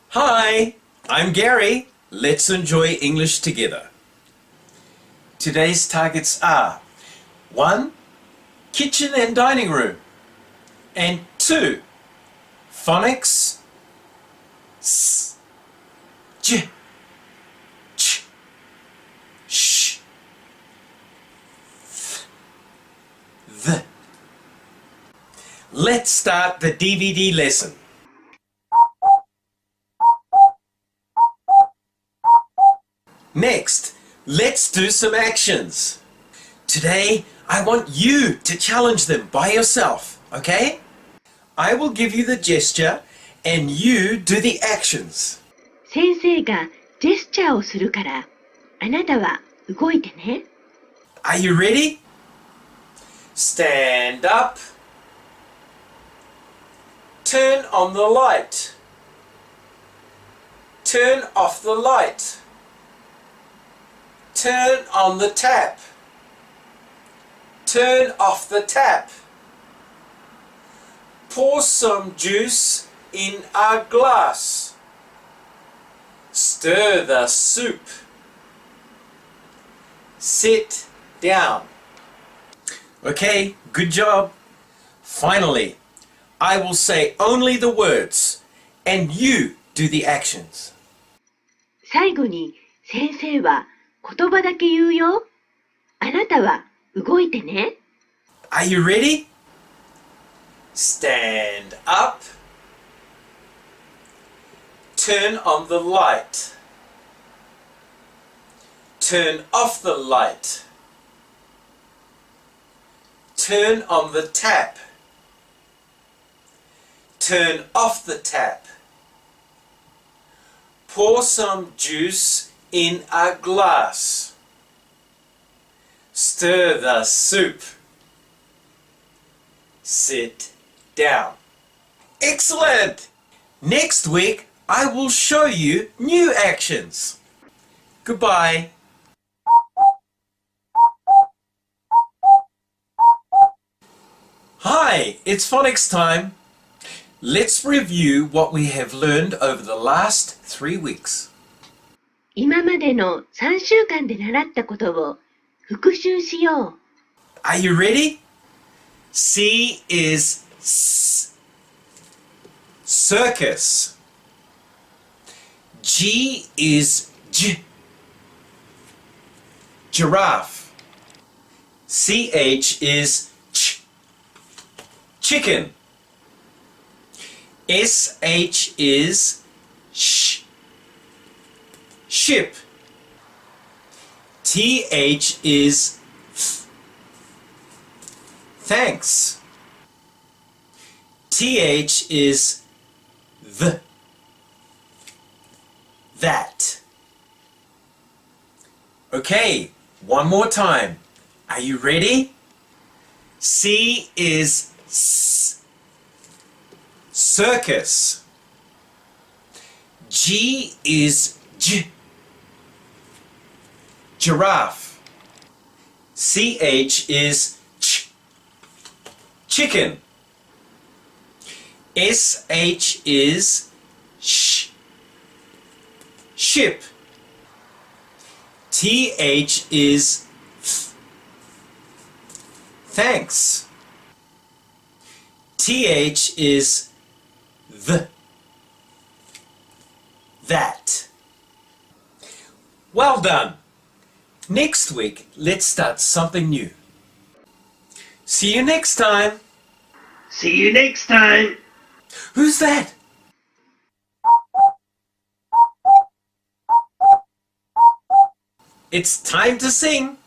Hi, I'm Gary. Let's enjoy English together. Today's targets are 1. Kitchen and dining room, and 2. Phonics S, J, Ch, Sh, Th. Let's start the DVD lesson. Next, let's do some actions. Today, I want you to challenge them by yourself, okay? I will give you the gesture and you do the actions. 先生がジェスチャーをするから、あなたは動いてね。Are you ready? Stand up. Turn on the light. Turn off the light. Turn on the tap. Turn off the tap. Pour some juice in a glass. Stir the soup. Sit down. Okay, good job. Finally, I will say only the words and you do the actions. 最後に先生は言葉だけ言うよ。あなたは動いてね。Are you ready? Stand up. Turn on the light. Turn off the light. Turn on the tap. Turn off the tap. Pour some juice in a glass. Stir the soup. Sit down. Excellent! Next week, I will show you new actions. Goodbye. Hi, it's phonics time. Let's review what we have learned over the last 3 weeks. 今までの3週間で習ったことを復習しよう。Are you ready? C is S. Circus. G is J. Giraffe. CH is Ch. Chicken. SH is Sh. Ship. TH is Th. Thanks. TH is the. That. Okay, one more time. Are you ready? C is S. Circus. G is J. Giraffe. CH is Ch. Chicken. SH is Sh. Ship. TH is Th. Thanks. TH is the. That. Well done. Next week, let's start something new. See you next time. See you next time. Who's that? It's time to sing.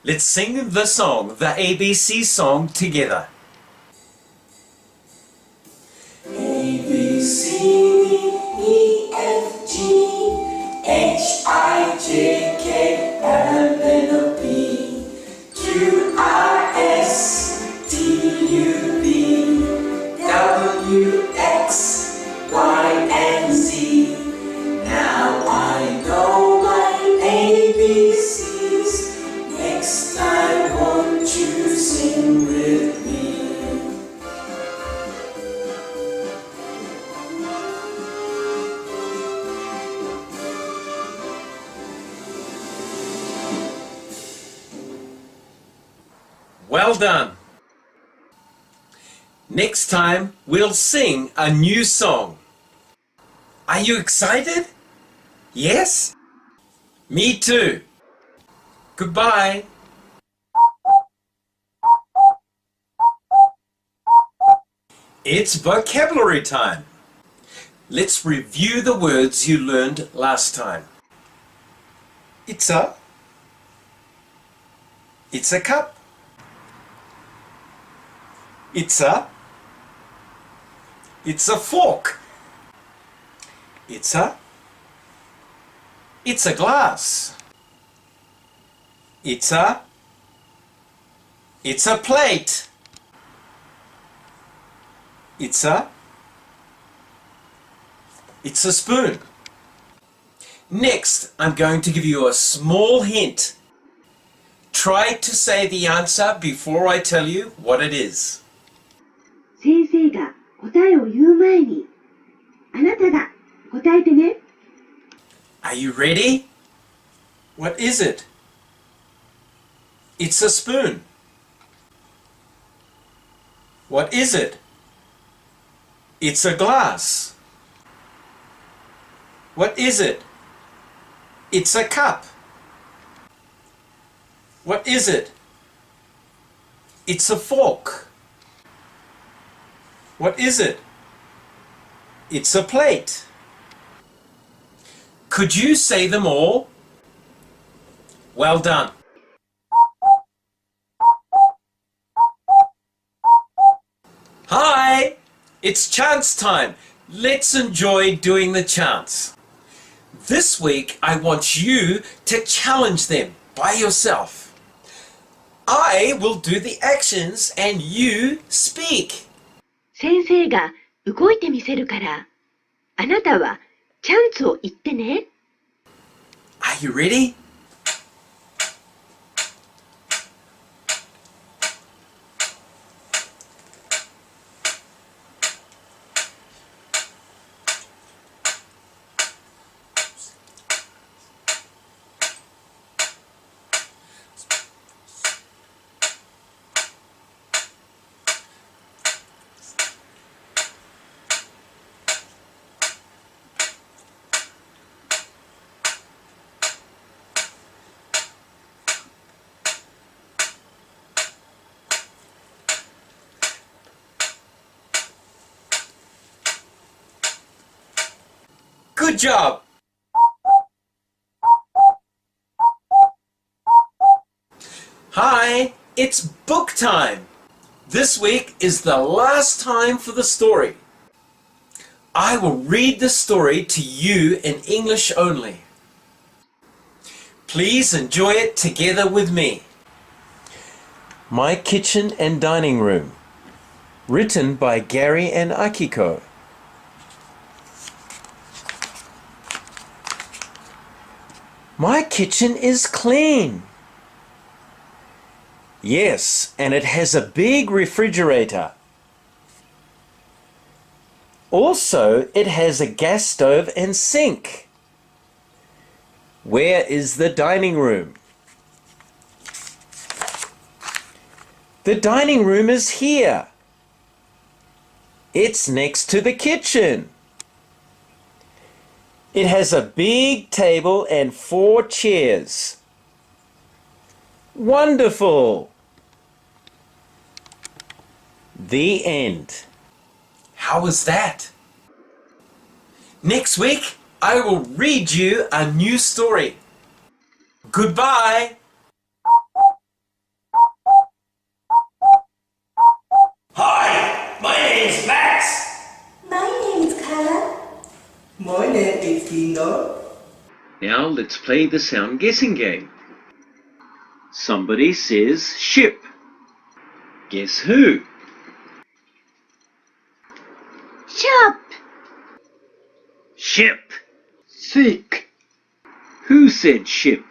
Let's sing the song, the ABC song together. A, B, C, D, E, F, G, H, I, J, K, L, M, N, P, Q, R, S, T, U, V, W, X, Y, and Z. Now I know Well done. Next time, we'll sing a new song. Are you excited? Yes? Me too. Goodbye. It's vocabulary time. Let's review the words you learned last time. It's a cup. It's a fork. It's a glass. It's a plate. It's a spoon. Next, I'm going to give you a small hint. Try to say the answer before I tell you what it is. 先生が答えを言う前に、あなたが答えてね。Are you ready? What is it? It's a spoon. What is it? It's a glass. What is it? It's a cup. What is it? It's a fork. What is it? It's a plate. Could you say them all? Well done. Hi! It's chance time. Let's enjoy doing the chants. This week, I want you to challenge them by yourself. I will do the actions and you speak. 先生が動いてみせるから、あなたはチャンスを言ってね。Are you ready? Good job! Hi, it's book time. This week is the last time for the story. I will read the story to you in English only. Please enjoy it together with me. My Kitchen and Dining Room. Written by Gary and Akiko. My kitchen is clean. Yes, and it has a big refrigerator. Also, it has a gas stove and sink. Where is the dining room? The dining room is here. It's next to the kitchen. It has a big table and 4 chairs. Wonderful! The end. How was that? Next week, I will read you a new story. Goodbye! Hi, my name's Max. My name is Carla. My name is Dino. Now let's play the sound guessing game. Somebody says ship. Guess who? Shop! Ship. Sick. Who said ship?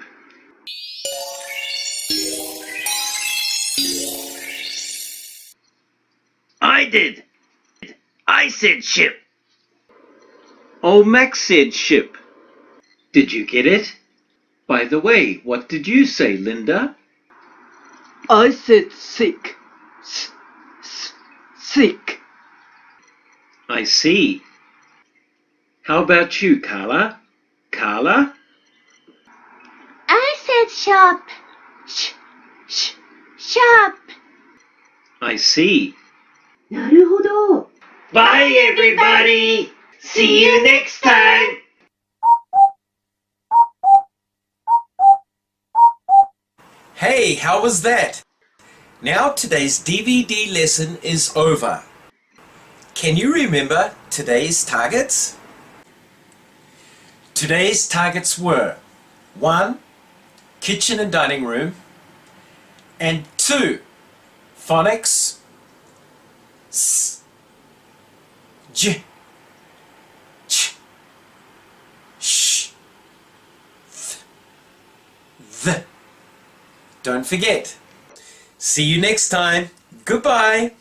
I did. I said ship. Oh, Max said ship. Did you get it? By the way, what did you say, Linda? I said sick. sick. I see. How about you, Carla? Carla? I said sharp. Sharp. I see. なるほど。Bye, everybody! See you next time! Hey, how was that? Now today's DVD lesson is over. Can you remember today's targets? Today's targets were 1. Kitchen and dining room, and 2. Phonics S, J, Ch, Sh, Th. Don't forget. See you next time. Goodbye.